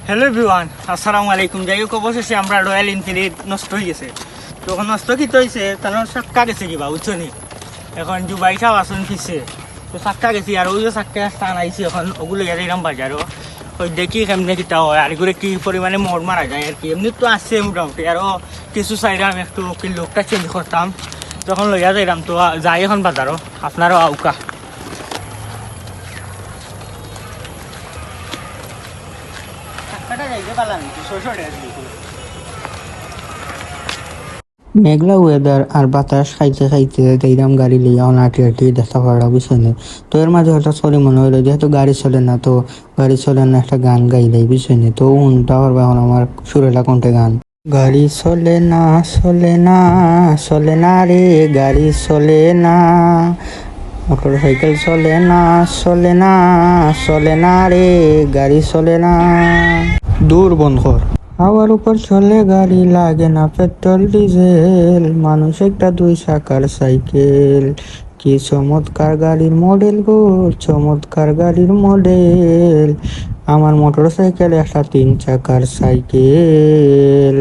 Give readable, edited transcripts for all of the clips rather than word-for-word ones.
Hello everyone, আসসালামু আলাইকুম। যাই হোক, অবশেষে আমরা রয়্যাল এনফিল্ড নষ্ট হয়ে গেছে। তখন নষ্ট কি হয়েছে, তার চাক্কা গেছে কিবা উচ্চনি। এখন জুবাই সাহ আসুন ফিরছে, তো চাক্কা গেছি আর ওই যে চাক্কা স্থান আইছি। এখন ওগুলো গেলে এরকম বাজারও ওই দেখি কেমনে কিতা হয় আর এগুলো কী পরিমাণে মোড় মারা যায় আর কি। এমনি তো আসছে মোটামুটি, আরও কিছু সাইডে আমি একটু কি লোকটা চেঞ্জ করতাম, তখন লইয়া যাইলাম। তো যাই এখন বাজারও, আপনারও আউকা। মেঘলা ওয়েদার আর বাতাস খাইতে খাইতে দেখলাম গাড়ি লিয়ে হাঁটি হাঁটি দেখা পড়া বুঝছেন। তো এর মাঝে হঠাৎ করে মনে হলো যেহেতু গাড়ি চলে না, তো গাড়ি চলে না একটা গান গাইলেই বুঝছেন। তো উনটা করবো এখন আমার সুরেলা কোনটা গান। গাড়ি চলে না চলে না চলে না রে, গাড়ি চলে না, মোটর সাইকেল চলে না চলে না চলে না রে, গাড়ি চলে না। দূর বন্ধ কর। হাওয়ার উপর চলে গাড়ি, লাগে না পেট্রোল ডিজেল, মানুষ একটা দুই চাকার সাইকেল। কি চমৎকার গাড়ির মডেল গো, চমৎকার গাড়ির মডেল। আমার মোটর সাইকেল একটা তিন চাকার সাইকেল।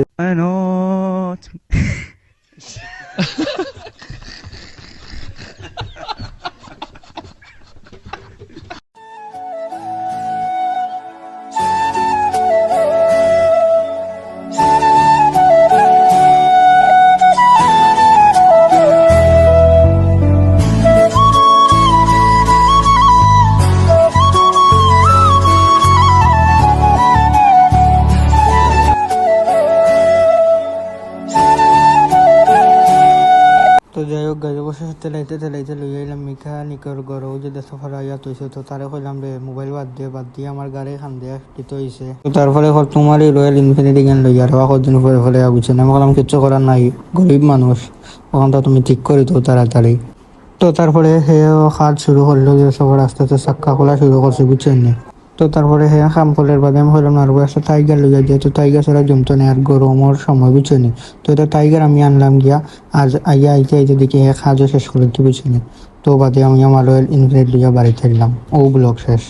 তো যাই হোক, গাড়ি বসে তেলাইতে তেলাইতে লই আইলাম মেকানিকের ঘর। ওই যে দেশে ফেরাইয়া তৈছে, তো তারে কইলাম রে মোবাইল বাদ দিয়ে আমার গাড়ি খান দিয়ে কিত হয়েছে। তো তারপরে তোমার এই রয়্যাল ইনফিনিটি গান লই আর কদিন পরে ফেলে বুঝছেন। আমি বললাম কিচ্ছু করার নাই, গরিব মানুষ, ওখানটা তুমি ঠিক করে তো তাড়াতাড়ি। তো তারপরে সে কাজ শুরু করলো, যে সবার আস্তে আস্তে চাক্কা খোলা শুরু করছে বুঝছেন। তো তারপরে হ্যাঁ কাম করলে বাদে আমি হলাম আর একটা টাইগার লইয়া, যেহেতু টাইগার ছাড়া জমতো না আর গরমের সময় বুঝছেনি। তো এটা টাইগার আমি আনলাম গিয়া, আজ আইয়া আইতে আইতে দেখি এক কাজও শেষ করে কি বুঝছেনি। তো বাদে আমি আমার রয়্যাল এনফিল্ড লইয়া বাড়িতে এলাম। ও ব্লগ শেষ।